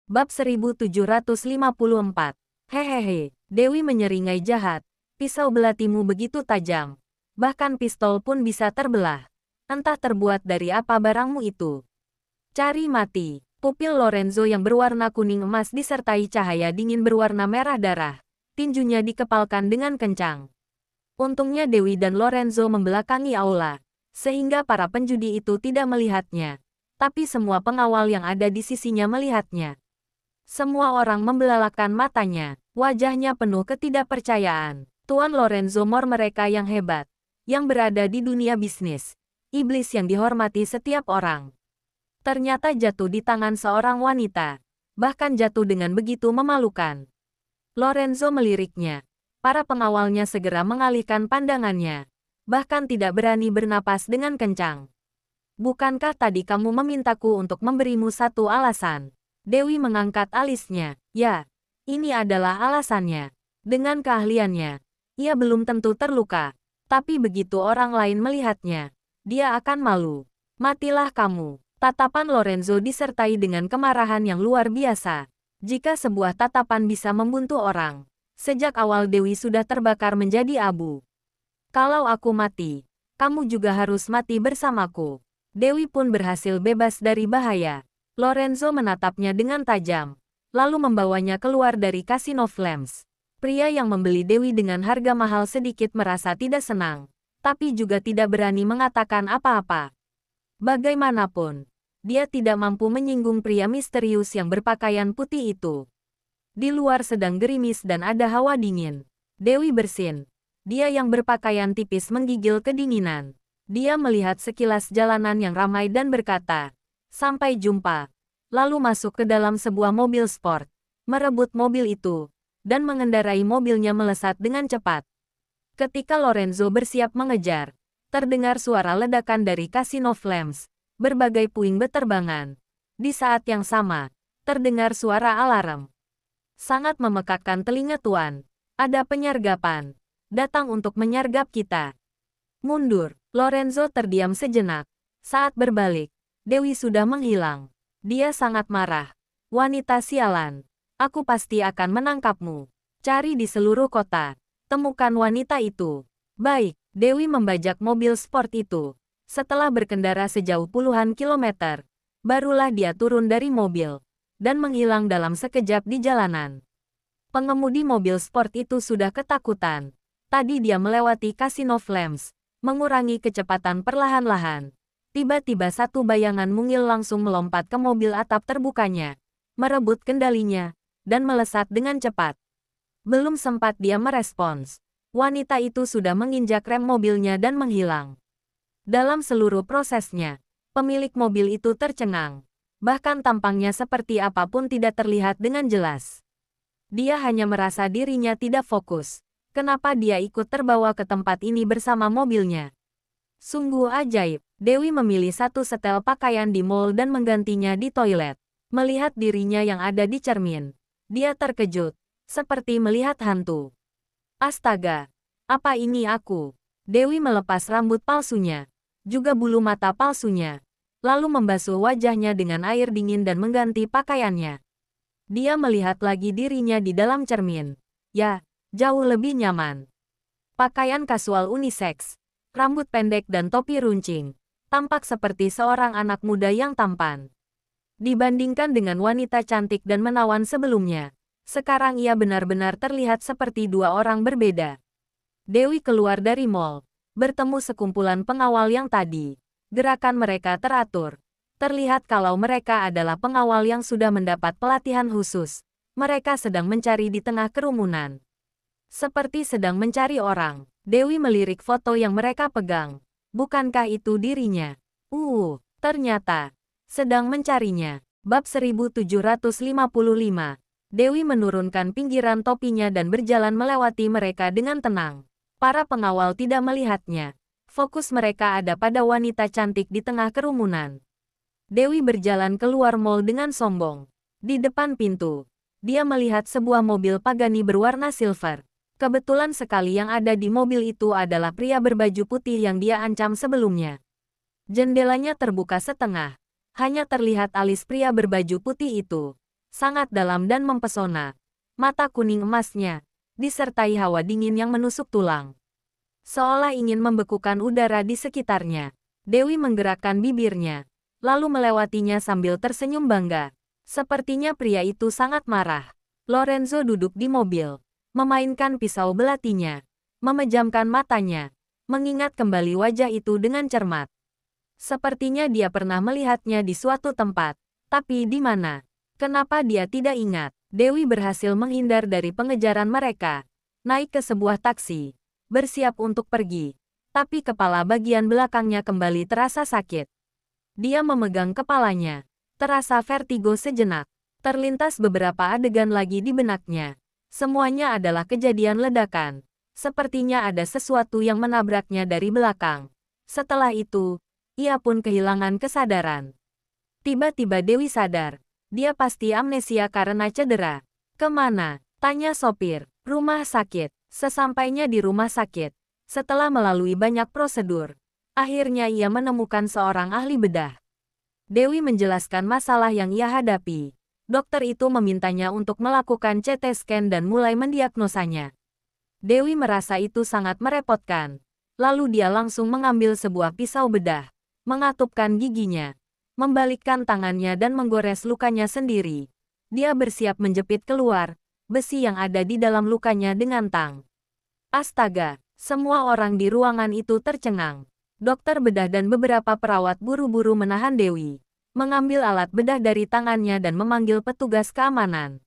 Bab 1754. Hehehe, Dewi menyeringai jahat. Pisau belatimu begitu tajam. Bahkan pistol pun bisa terbelah. Entah terbuat dari apa barangmu itu. Cari mati. Pupil Lorenzo yang berwarna kuning emas disertai cahaya dingin berwarna merah darah. Tinjunya dikepalkan dengan kencang. Untungnya Dewi dan Lorenzo membelakangi aula, sehingga para penjudi itu tidak melihatnya. Tapi semua pengawal yang ada di sisinya melihatnya. Semua orang membelalakan matanya, wajahnya penuh ketidakpercayaan. Tuan Lorenzo Mor mereka yang hebat, yang berada di dunia bisnis. Iblis yang dihormati setiap orang. Ternyata jatuh di tangan seorang wanita. Bahkan jatuh dengan begitu memalukan. Lorenzo meliriknya. Para pengawalnya segera mengalihkan pandangannya. Bahkan tidak berani bernapas dengan kencang. Bukankah tadi kamu memintaku untuk memberimu satu alasan? Dewi mengangkat alisnya. Ya, ini adalah alasannya. Dengan keahliannya, ia belum tentu terluka. Tapi begitu orang lain melihatnya, dia akan malu. Matilah kamu. Tatapan Lorenzo disertai dengan kemarahan yang luar biasa. Jika sebuah tatapan bisa membuntu orang, sejak awal Dewi sudah terbakar menjadi abu. Kalau aku mati, kamu juga harus mati bersamaku. Dewi pun berhasil bebas dari bahaya. Lorenzo menatapnya dengan tajam, lalu membawanya keluar dari Casino Flames. Pria yang membeli Dewi dengan harga mahal sedikit merasa tidak senang, tapi juga tidak berani mengatakan apa-apa. Bagaimanapun, dia tidak mampu menyinggung pria misterius yang berpakaian putih itu. Di luar sedang gerimis dan ada hawa dingin. Dewi bersin. Dia yang berpakaian tipis menggigil kedinginan. Dia melihat sekilas jalanan yang ramai dan berkata, "Sampai jumpa." Lalu masuk ke dalam sebuah mobil sport, merebut mobil itu, dan mengendarai mobilnya melesat dengan cepat. Ketika Lorenzo bersiap mengejar, terdengar suara ledakan dari Casino Flames, berbagai puing beterbangan. Di saat yang sama, terdengar suara alarm. Sangat memekakkan telinga Tuan. Ada penyergapan. Datang untuk menyergap kita. Mundur. Lorenzo terdiam sejenak. Saat berbalik, Dewi sudah menghilang. Dia sangat marah. Wanita sialan. Aku pasti akan menangkapmu. Cari di seluruh kota. Temukan wanita itu. Baik, Dewi membajak mobil sport itu. Setelah berkendara sejauh puluhan kilometer, barulah dia turun dari mobil dan menghilang dalam sekejap di jalanan. Pengemudi mobil sport itu sudah ketakutan. Tadi dia melewati Casino Flames, mengurangi kecepatan perlahan-lahan. Tiba-tiba satu bayangan mungil langsung melompat ke mobil atap terbukanya, merebut kendalinya, dan melesat dengan cepat. Belum sempat dia merespons, wanita itu sudah menginjak rem mobilnya dan menghilang. Dalam seluruh prosesnya, pemilik mobil itu tercengang. Bahkan tampangnya seperti apapun tidak terlihat dengan jelas. Dia hanya merasa dirinya tidak fokus. Kenapa dia ikut terbawa ke tempat ini bersama mobilnya? Sungguh ajaib. Dewi memilih satu setel pakaian di mall dan menggantinya di toilet. Melihat dirinya yang ada di cermin, dia terkejut, seperti melihat hantu. Astaga, apa ini aku? Dewi melepas rambut palsunya, juga bulu mata palsunya, lalu membasuh wajahnya dengan air dingin dan mengganti pakaiannya. Dia melihat lagi dirinya di dalam cermin. Ya, jauh lebih nyaman. Pakaian kasual unisex, rambut pendek dan topi runcing, tampak seperti seorang anak muda yang tampan. Dibandingkan dengan wanita cantik dan menawan sebelumnya, sekarang ia benar-benar terlihat seperti dua orang berbeda. Dewi keluar dari mall, bertemu sekumpulan pengawal yang tadi. Gerakan mereka teratur. Terlihat kalau mereka adalah pengawal yang sudah mendapat pelatihan khusus. Mereka sedang mencari di tengah kerumunan. Seperti sedang mencari orang. Dewi melirik foto yang mereka pegang. Bukankah itu dirinya? Ternyata. Sedang mencarinya. Bab 1755. Dewi menurunkan pinggiran topinya dan berjalan melewati mereka dengan tenang. Para pengawal tidak melihatnya. Fokus mereka ada pada wanita cantik di tengah kerumunan. Dewi berjalan keluar mall dengan sombong. Di depan pintu, dia melihat sebuah mobil Pagani berwarna silver. Kebetulan sekali yang ada di mobil itu adalah pria berbaju putih yang dia ancam sebelumnya. Jendelanya terbuka setengah. Hanya terlihat alis pria berbaju putih itu. sangat dalam dan mempesona. Mata kuning emasnya, disertai hawa dingin yang menusuk tulang. Seolah ingin membekukan udara di sekitarnya. Dewi menggerakkan bibirnya, lalu melewatinya sambil tersenyum bangga. Sepertinya pria itu sangat marah. Lorenzo duduk di mobil, memainkan pisau belatinya, memejamkan matanya, mengingat kembali wajah itu dengan cermat. Sepertinya dia pernah melihatnya di suatu tempat. Tapi di mana? Kenapa dia tidak ingat? Dewi berhasil menghindar dari pengejaran mereka, naik ke sebuah taksi, bersiap untuk pergi. Tapi kepala bagian belakangnya kembali terasa sakit. Dia memegang kepalanya, terasa vertigo sejenak. Terlintas beberapa adegan lagi di benaknya. Semuanya adalah kejadian ledakan. Sepertinya ada sesuatu yang menabraknya dari belakang. Setelah itu, ia pun kehilangan kesadaran. Tiba-tiba Dewi sadar. Dia pasti amnesia karena cedera. Kemana? Tanya sopir. Rumah sakit. Sesampainya di rumah sakit, setelah melalui banyak prosedur, akhirnya ia menemukan seorang ahli bedah. Dewi menjelaskan masalah yang ia hadapi. Dokter itu memintanya untuk melakukan CT scan dan mulai mendiagnosanya. Dewi merasa itu sangat merepotkan. Lalu dia langsung mengambil sebuah pisau bedah, mengatupkan giginya, membalikkan tangannya dan menggores lukanya sendiri. Dia bersiap menjepit keluar besi yang ada di dalam lukanya dengan tang. Astaga, semua orang di ruangan itu tercengang. Dokter bedah dan beberapa perawat buru-buru menahan Dewi, mengambil alat bedah dari tangannya dan memanggil petugas keamanan.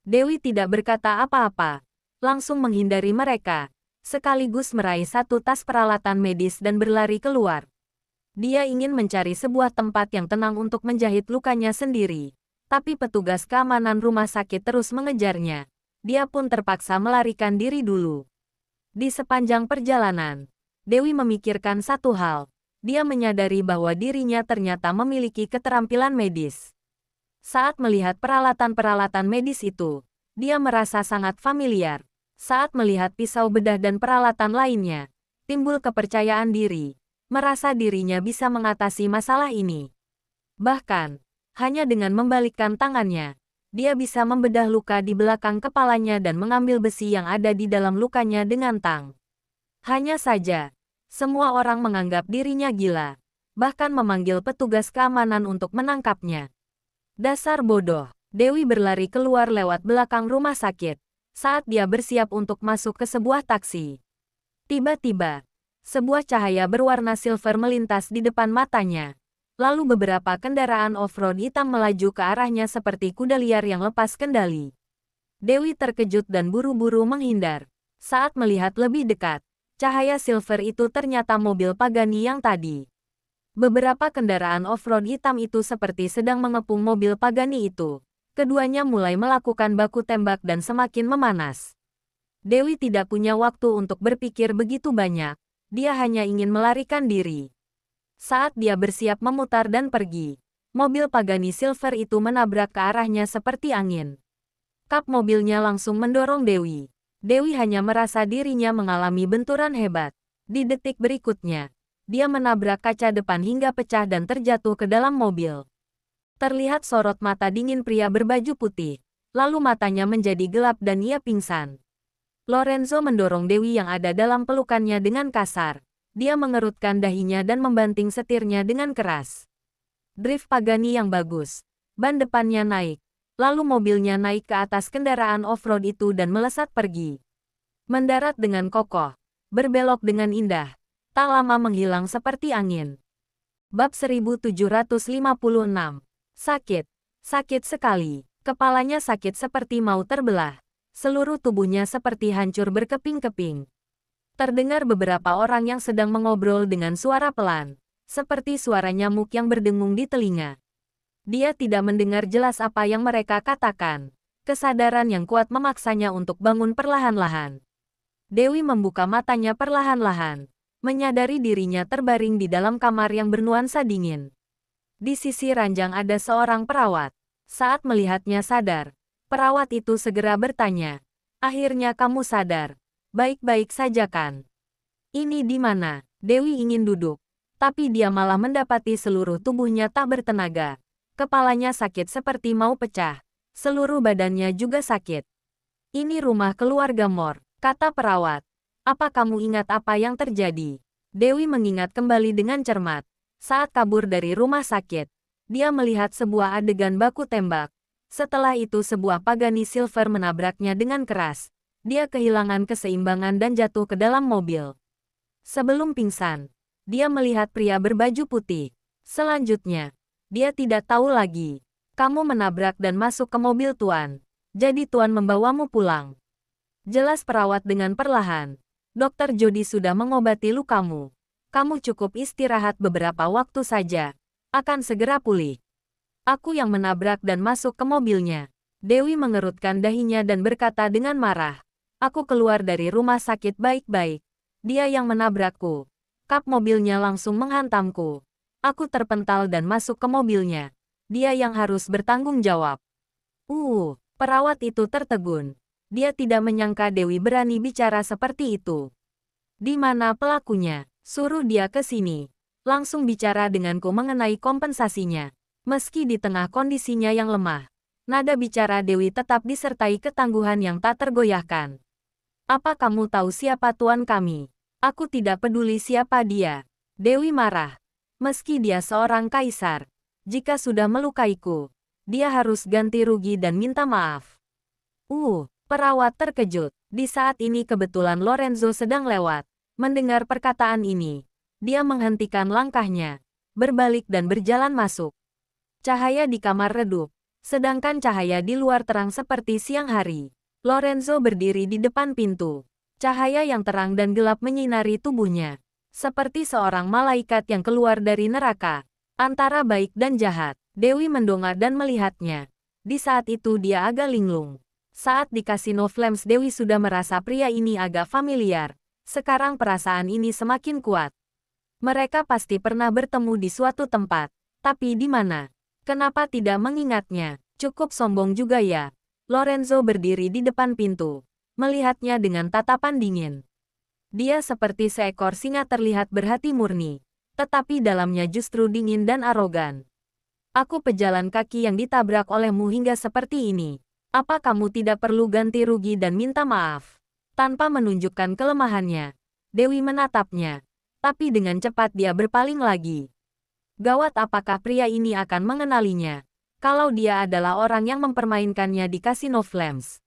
Dewi tidak berkata apa-apa, langsung menghindari mereka, sekaligus meraih satu tas peralatan medis dan berlari keluar. Dia ingin mencari sebuah tempat yang tenang untuk menjahit lukanya sendiri. Tapi petugas keamanan rumah sakit terus mengejarnya. Dia pun terpaksa melarikan diri dulu. Di sepanjang perjalanan, Dewi memikirkan satu hal. Dia menyadari bahwa dirinya ternyata memiliki keterampilan medis. Saat melihat peralatan-peralatan medis itu, dia merasa sangat familiar. Saat melihat pisau bedah dan peralatan lainnya, timbul kepercayaan diri. Merasa dirinya bisa mengatasi masalah ini. Bahkan, hanya dengan membalikkan tangannya, dia bisa membedah luka di belakang kepalanya dan mengambil besi yang ada di dalam lukanya dengan tang. Hanya saja, semua orang menganggap dirinya gila, bahkan memanggil petugas keamanan untuk menangkapnya. Dasar bodoh, Dewi berlari keluar lewat belakang rumah sakit, saat dia bersiap untuk masuk ke sebuah taksi. Tiba-tiba, sebuah cahaya berwarna silver melintas di depan matanya. Lalu beberapa kendaraan off-road hitam melaju ke arahnya seperti kuda liar yang lepas kendali. Dewi terkejut dan buru-buru menghindar. Saat melihat lebih dekat, cahaya silver itu ternyata mobil Pagani yang tadi. Beberapa kendaraan off-road hitam itu seperti sedang mengepung mobil Pagani itu. Keduanya mulai melakukan baku tembak dan semakin memanas. Dewi tidak punya waktu untuk berpikir begitu banyak. Dia hanya ingin melarikan diri. Saat dia bersiap memutar dan pergi, mobil Pagani Silver itu menabrak ke arahnya seperti angin. Kap mobilnya langsung mendorong Dewi. Dewi hanya merasa dirinya mengalami benturan hebat. Di detik berikutnya, dia menabrak kaca depan hingga pecah dan terjatuh ke dalam mobil. Terlihat sorot mata dingin pria berbaju putih, lalu matanya menjadi gelap dan ia pingsan. Lorenzo mendorong Dewi yang ada dalam pelukannya dengan kasar. Dia mengerutkan dahinya dan membanting setirnya dengan keras. Drift Pagani yang bagus. Ban depannya naik. Lalu mobilnya naik ke atas kendaraan off-road itu dan melesat pergi. Mendarat dengan kokoh. Berbelok dengan indah. Tak lama menghilang seperti angin. Bab 1756. Sakit. Sakit sekali. Kepalanya sakit seperti mau terbelah. Seluruh tubuhnya seperti hancur berkeping-keping. Terdengar beberapa orang yang sedang mengobrol dengan suara pelan, seperti suara nyamuk yang berdengung di telinga. Dia tidak mendengar jelas apa yang mereka katakan. Kesadaran yang kuat memaksanya untuk bangun perlahan-lahan. Dewi membuka matanya perlahan-lahan, menyadari dirinya terbaring di dalam kamar yang bernuansa dingin. Di sisi ranjang ada seorang perawat. Saat melihatnya sadar, perawat itu segera bertanya, "Akhirnya kamu sadar. Baik-baik saja kan? Ini di mana?" Dewi ingin duduk, tapi dia malah mendapati seluruh tubuhnya tak bertenaga. Kepalanya sakit seperti mau pecah. Seluruh badannya juga sakit. Ini rumah keluarga Moore, kata perawat. Apa kamu ingat apa yang terjadi? Dewi mengingat kembali dengan cermat. Saat kabur dari rumah sakit, dia melihat sebuah adegan baku tembak. Setelah itu sebuah Pagani Silver menabraknya dengan keras. Dia kehilangan keseimbangan dan jatuh ke dalam mobil. Sebelum pingsan, dia melihat pria berbaju putih. Selanjutnya, dia tidak tahu lagi. Kamu menabrak dan masuk ke mobil Tuan. Jadi Tuan membawamu pulang. Jelas perawat dengan perlahan. Dokter Jody sudah mengobati lukamu. Kamu cukup istirahat beberapa waktu saja. Akan segera pulih. Aku yang menabrak dan masuk ke mobilnya. Dewi mengerutkan dahinya dan berkata dengan marah. Aku keluar dari rumah sakit baik-baik. Dia yang menabrakku. Kap mobilnya langsung menghantamku. Aku terpental dan masuk ke mobilnya. Dia yang harus bertanggung jawab. Perawat itu tertegun. Dia tidak menyangka Dewi berani bicara seperti itu. Di mana pelakunya? Suruh dia ke sini. Langsung bicara denganku mengenai kompensasinya. Meski di tengah kondisinya yang lemah, nada bicara Dewi tetap disertai ketangguhan yang tak tergoyahkan. Apa kamu tahu siapa tuan kami? Aku tidak peduli siapa dia. Dewi marah. Meski dia seorang kaisar. Jika sudah melukaiku, dia harus ganti rugi dan minta maaf. Perawat terkejut. Di saat ini kebetulan Lorenzo sedang lewat. Mendengar perkataan ini, dia menghentikan langkahnya, berbalik dan berjalan masuk. Cahaya di kamar redup, sedangkan cahaya di luar terang seperti siang hari. Lorenzo berdiri di depan pintu. Cahaya yang terang dan gelap menyinari tubuhnya, seperti seorang malaikat yang keluar dari neraka. Antara baik dan jahat, Dewi mendongak dan melihatnya. Di saat itu dia agak linglung. Saat di Kasino Flames Dewi sudah merasa pria ini agak familiar. Sekarang perasaan ini semakin kuat. Mereka pasti pernah bertemu di suatu tempat. Tapi di mana? Kenapa tidak mengingatnya? Cukup sombong juga ya. Lorenzo berdiri di depan pintu, melihatnya dengan tatapan dingin. Dia seperti seekor singa terlihat berhati murni. Tetapi dalamnya justru dingin dan arogan. Aku pejalan kaki yang ditabrak olehmu hingga seperti ini. Apa kamu tidak perlu ganti rugi dan minta maaf? Tanpa menunjukkan kelemahannya, Dewi menatapnya. Tapi dengan cepat dia berpaling lagi. Gawat, apakah pria ini akan mengenalinya? Kalau dia adalah orang yang mempermainkannya di Kasino Flames.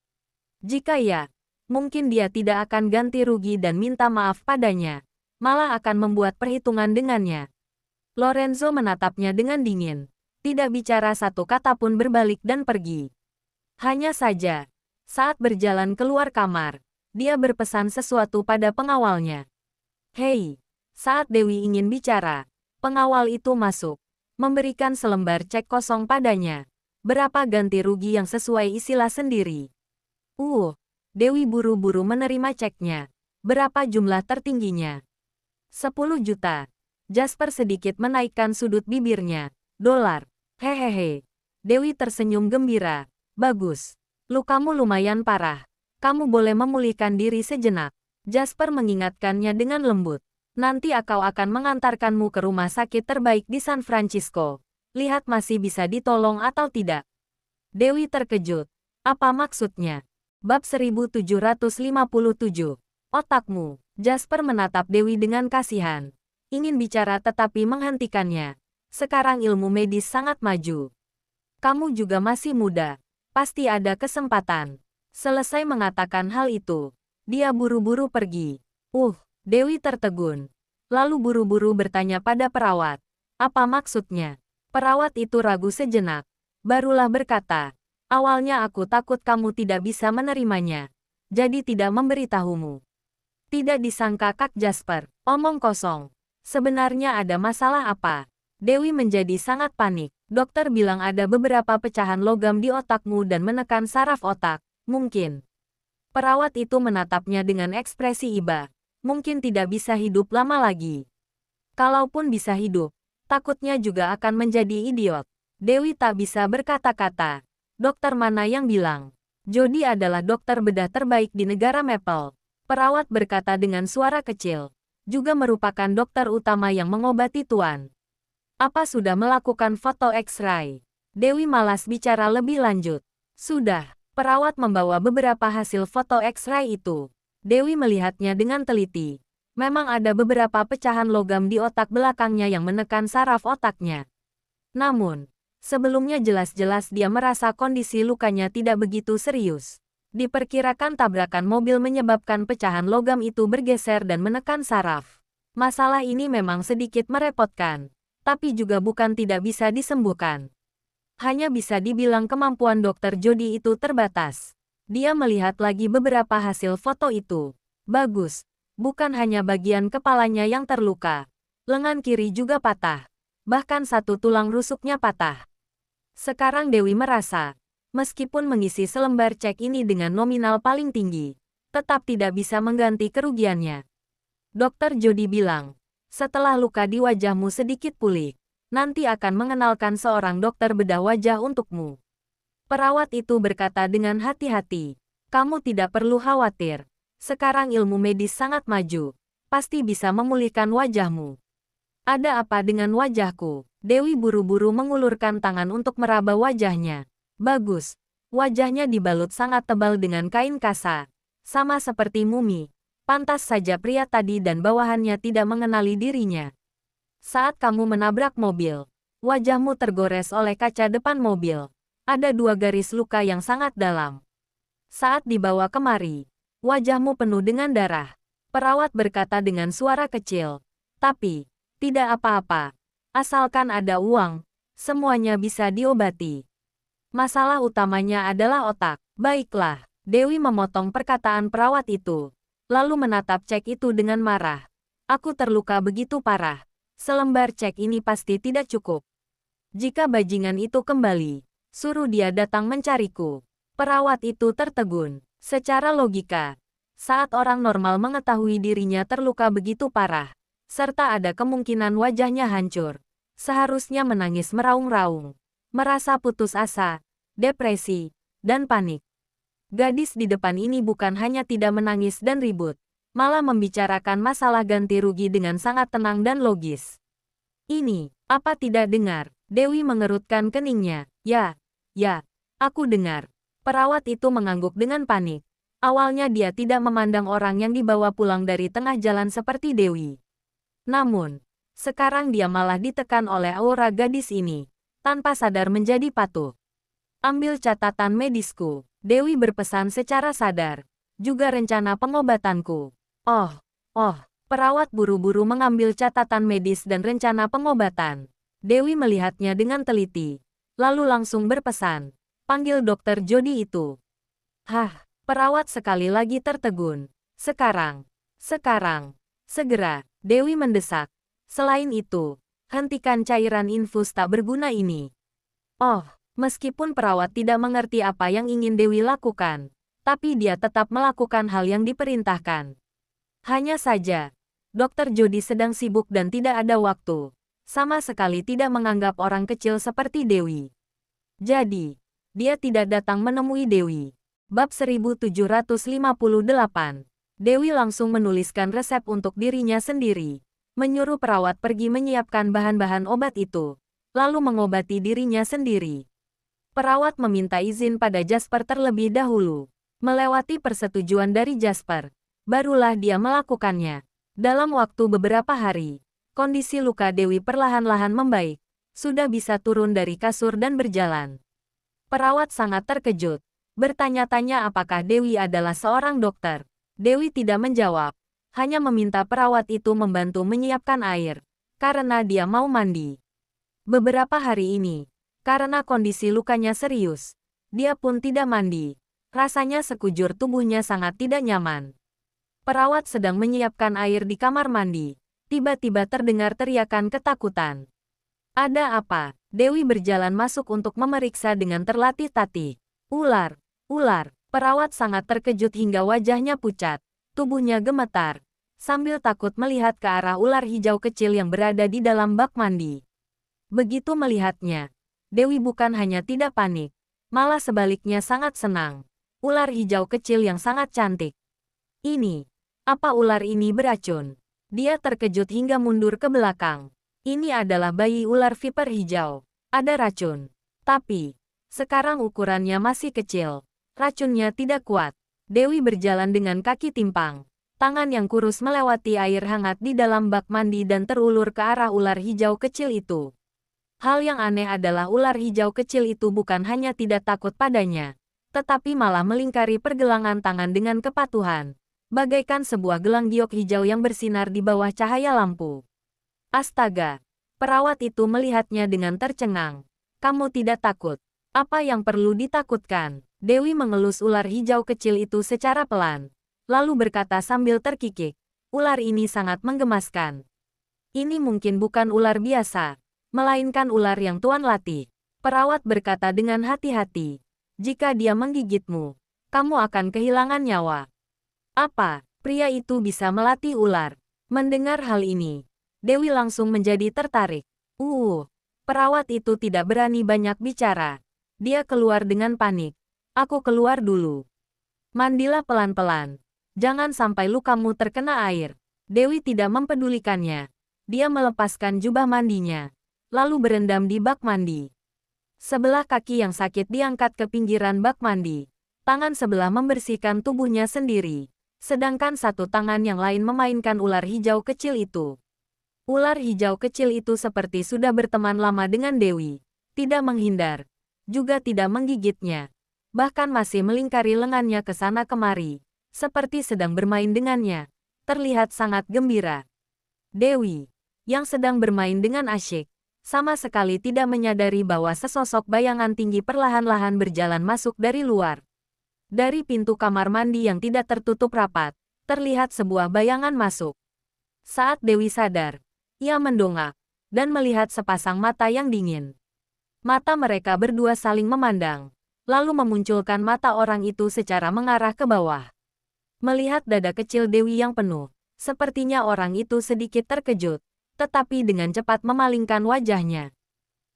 Jika ya, mungkin dia tidak akan ganti rugi dan minta maaf padanya. Malah akan membuat perhitungan dengannya. Lorenzo menatapnya dengan dingin. Tidak bicara satu kata pun berbalik dan pergi. Hanya saja, saat berjalan keluar kamar, dia berpesan sesuatu pada pengawalnya. Hei, saat Dewi ingin bicara, pengawal itu masuk, memberikan selembar cek kosong padanya. Berapa ganti rugi yang sesuai istilah sendiri? Dewi buru-buru menerima ceknya. Berapa jumlah tertingginya? 10 juta. Jasper sedikit menaikkan sudut bibirnya. Dolar. Hehehe. Dewi tersenyum gembira. Bagus. Lukamu lumayan parah. Kamu boleh memulihkan diri sejenak. Jasper mengingatkannya dengan lembut. Nanti aku akan mengantarkanmu ke rumah sakit terbaik di San Francisco. Lihat masih bisa ditolong atau tidak. Dewi terkejut. Apa maksudnya? Bab 1757. Otakmu. Jasper menatap Dewi dengan kasihan. Ingin bicara tetapi menghentikannya. Sekarang ilmu medis sangat maju. Kamu juga masih muda. Pasti ada kesempatan. Selesai mengatakan hal itu, dia buru-buru pergi. Dewi tertegun. Lalu buru-buru bertanya pada perawat. Apa maksudnya? Perawat itu ragu sejenak. Barulah berkata, awalnya aku takut kamu tidak bisa menerimanya. Jadi tidak memberitahumu. Tidak disangka Kak Jasper, omong kosong. Sebenarnya ada masalah apa? Dewi menjadi sangat panik. Dokter bilang ada beberapa pecahan logam di otakmu dan menekan saraf otak. Mungkin. Perawat itu menatapnya dengan ekspresi iba. Mungkin tidak bisa hidup lama lagi. Kalaupun bisa hidup, takutnya juga akan menjadi idiot. Dewi tak bisa berkata-kata. Dokter mana yang bilang? Jody adalah dokter bedah terbaik di negara Maple. Perawat berkata dengan suara kecil. Juga merupakan dokter utama yang mengobati Tuan. Apa sudah melakukan foto X-ray? Dewi malas bicara lebih lanjut. Sudah, perawat membawa beberapa hasil foto X-ray itu. Dewi melihatnya dengan teliti. Memang ada beberapa pecahan logam di otak belakangnya yang menekan saraf otaknya. Namun, sebelumnya jelas-jelas dia merasa kondisi lukanya tidak begitu serius. Diperkirakan tabrakan mobil menyebabkan pecahan logam itu bergeser dan menekan saraf. Masalah ini memang sedikit merepotkan, tapi juga bukan tidak bisa disembuhkan. Hanya bisa dibilang kemampuan Dokter Jody itu terbatas. Dia melihat lagi beberapa hasil foto itu. Bagus, bukan hanya bagian kepalanya yang terluka. Lengan kiri juga patah. Bahkan satu tulang rusuknya patah. Sekarang Dewi merasa, meskipun mengisi selembar cek ini dengan nominal paling tinggi, tetap tidak bisa mengganti kerugiannya. Dokter Jody bilang, setelah luka di wajahmu sedikit pulih, nanti akan mengenalkan seorang dokter bedah wajah untukmu. Perawat itu berkata dengan hati-hati, kamu tidak perlu khawatir. Sekarang ilmu medis sangat maju, pasti bisa memulihkan wajahmu. Ada apa dengan wajahku? Dewi buru-buru mengulurkan tangan untuk meraba wajahnya. Bagus, wajahnya dibalut sangat tebal dengan kain kasa. Sama seperti mumi. Pantas saja pria tadi dan bawahannya tidak mengenali dirinya. Saat kamu menabrak mobil, wajahmu tergores oleh kaca depan mobil. Ada 2 garis luka yang sangat dalam. Saat dibawa kemari, wajahmu penuh dengan darah. Perawat berkata dengan suara kecil. Tapi, tidak apa-apa. Asalkan ada uang, semuanya bisa diobati. Masalah utamanya adalah otak. Baiklah, Dewi memotong perkataan perawat itu. Lalu menatap cek itu dengan marah. Aku terluka begitu parah. Selembar cek ini pasti tidak cukup. Jika bajingan itu kembali, suruh dia datang mencariku. Perawat itu tertegun. Secara logika, saat orang normal mengetahui dirinya terluka begitu parah, serta ada kemungkinan wajahnya hancur, seharusnya menangis meraung-raung, merasa putus asa, depresi, dan panik. Gadis di depan ini bukan hanya tidak menangis dan ribut, malah membicarakan masalah ganti rugi dengan sangat tenang dan logis. Ini, apa tidak dengar? Dewi mengerutkan keningnya. Ya, aku dengar. Perawat itu mengangguk dengan panik. Awalnya dia tidak memandang orang yang dibawa pulang dari tengah jalan seperti Dewi. Namun, sekarang dia malah ditekan oleh aura gadis ini, tanpa sadar menjadi patuh. Ambil catatan medisku, Dewi berpesan secara sadar. Juga rencana pengobatanku. Oh, perawat buru-buru mengambil catatan medis dan rencana pengobatan. Dewi melihatnya dengan teliti, lalu langsung berpesan, panggil Dokter Jody itu. Perawat sekali lagi tertegun. Sekarang, segera, Dewi mendesak. Selain itu, hentikan cairan infus tak berguna ini. Meskipun perawat tidak mengerti apa yang ingin Dewi lakukan, tapi dia tetap melakukan hal yang diperintahkan. Hanya saja, Dokter Jody sedang sibuk dan tidak ada waktu. Sama sekali tidak menganggap orang kecil seperti Dewi. Jadi, dia tidak datang menemui Dewi. Bab 1758. Dewi langsung menuliskan resep untuk dirinya sendiri. Menyuruh perawat pergi menyiapkan bahan-bahan obat itu. Lalu mengobati dirinya sendiri. Perawat meminta izin pada Jasper terlebih dahulu. Melewati persetujuan dari Jasper, barulah dia melakukannya. Dalam waktu beberapa hari, kondisi luka Dewi perlahan-lahan membaik. Sudah bisa turun dari kasur dan berjalan. Perawat sangat terkejut. Bertanya-tanya apakah Dewi adalah seorang dokter. Dewi tidak menjawab. Hanya meminta perawat itu membantu menyiapkan air. Karena dia mau mandi. Beberapa hari ini, karena kondisi lukanya serius, dia pun tidak mandi. Rasanya sekujur tubuhnya sangat tidak nyaman. Perawat sedang menyiapkan air di kamar mandi. Tiba-tiba terdengar teriakan ketakutan. Ada apa? Dewi berjalan masuk untuk memeriksa dengan terlatih-tatih. Ular. Perawat sangat terkejut hingga wajahnya pucat. Tubuhnya gemetar. Sambil takut melihat ke arah ular hijau kecil yang berada di dalam bak mandi. Begitu melihatnya, Dewi bukan hanya tidak panik, malah sebaliknya sangat senang. Ular hijau kecil yang sangat cantik. Ini, apa ular ini beracun? Dia terkejut hingga mundur ke belakang. Ini adalah bayi ular viper hijau. Ada racun. Tapi, Sekarang ukurannya masih kecil. Racunnya tidak kuat. Dewi berjalan dengan kaki timpang. Tangan yang kurus melewati air hangat di dalam bak mandi dan terulur ke arah ular hijau kecil itu. Hal yang aneh adalah ular hijau kecil itu bukan hanya tidak takut padanya, tetapi malah melingkari pergelangan tangan dengan kepatuhan, bagaikan sebuah gelang giok hijau yang bersinar di bawah cahaya lampu. Astaga! Perawat itu melihatnya dengan tercengang. Kamu tidak takut. Apa yang perlu ditakutkan? Dewi mengelus ular hijau kecil itu secara pelan, lalu berkata sambil terkikik, ular ini sangat menggemaskan. Ini mungkin bukan ular biasa, melainkan ular yang Tuan latih. Perawat berkata dengan hati-hati, jika dia menggigitmu, kamu akan kehilangan nyawa. Apa? Pria itu bisa melatih ular. Mendengar hal ini, Dewi langsung menjadi tertarik. Perawat itu tidak berani banyak bicara. Dia keluar dengan panik. Aku keluar dulu. Mandilah pelan-pelan. Jangan sampai lukamu terkena air. Dewi tidak mempedulikannya. Dia melepaskan jubah mandinya, lalu berendam di bak mandi. Sebelah kaki yang sakit diangkat ke pinggiran bak mandi. Tangan sebelah membersihkan tubuhnya sendiri, sedangkan satu tangan yang lain memainkan ular hijau kecil itu. Ular hijau kecil itu seperti sudah berteman lama dengan Dewi. Tidak menghindar, juga tidak menggigitnya. Bahkan masih melingkari lengannya ke sana kemari, seperti sedang bermain dengannya. Terlihat sangat gembira. Dewi, yang sedang bermain dengan asyik, sama sekali tidak menyadari bahwa sesosok bayangan tinggi perlahan-lahan berjalan masuk dari luar. Dari pintu kamar mandi yang tidak tertutup rapat, terlihat sebuah bayangan masuk. Saat Dewi sadar, ia mendongak, dan melihat sepasang mata yang dingin. Mata mereka berdua saling memandang, lalu memunculkan mata orang itu secara mengarah ke bawah. Melihat dada kecil Dewi yang penuh, sepertinya orang itu sedikit terkejut, tetapi dengan cepat memalingkan wajahnya.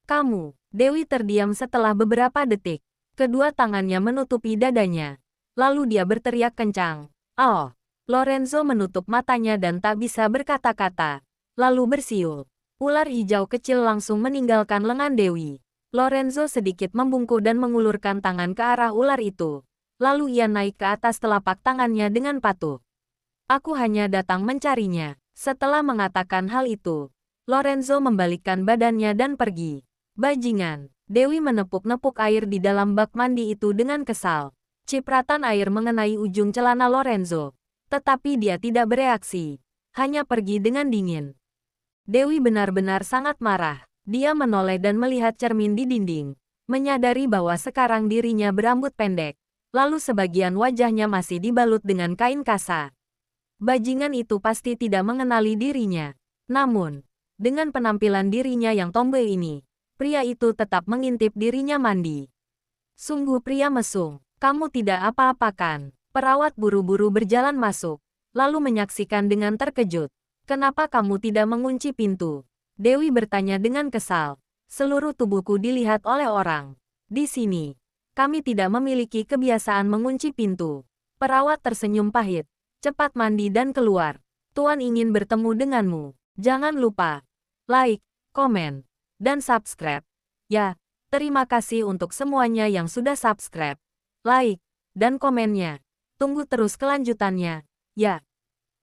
Kamu, Dewi terdiam setelah beberapa detik. Kedua tangannya menutupi dadanya. Lalu dia berteriak kencang. Oh! Lorenzo menutup matanya dan tak bisa berkata-kata. Lalu bersiul. Ular hijau kecil langsung meninggalkan lengan Dewi. Lorenzo sedikit membungkuk dan mengulurkan tangan ke arah ular itu. Lalu ia naik ke atas telapak tangannya dengan patuh. Aku hanya datang mencarinya. Setelah mengatakan hal itu, Lorenzo membalikkan badannya dan pergi. Bajingan! Dewi menepuk-nepuk air di dalam bak mandi itu dengan kesal. Cipratan air mengenai ujung celana Lorenzo. Tetapi dia tidak bereaksi. Hanya pergi dengan dingin. Dewi benar-benar sangat marah. Dia menoleh dan melihat cermin di dinding, menyadari bahwa sekarang dirinya berambut pendek, lalu sebagian wajahnya masih dibalut dengan kain kasa. Bajingan itu pasti tidak mengenali dirinya. Namun, dengan penampilan dirinya yang tomboy ini, pria itu tetap mengintip dirinya mandi. Sungguh pria mesum, kamu tidak apa-apakan. Perawat buru-buru berjalan masuk, lalu menyaksikan dengan terkejut. Kenapa kamu tidak mengunci pintu? Dewi bertanya dengan kesal. Seluruh tubuhku dilihat oleh orang. Di sini, kami tidak memiliki kebiasaan mengunci pintu. Perawat tersenyum pahit. Cepat mandi dan keluar. Tuan ingin bertemu denganmu. Jangan lupa like, komen, dan subscribe. Ya, terima kasih untuk semuanya yang sudah subscribe, like, dan komennya. Tunggu terus kelanjutannya. Ya.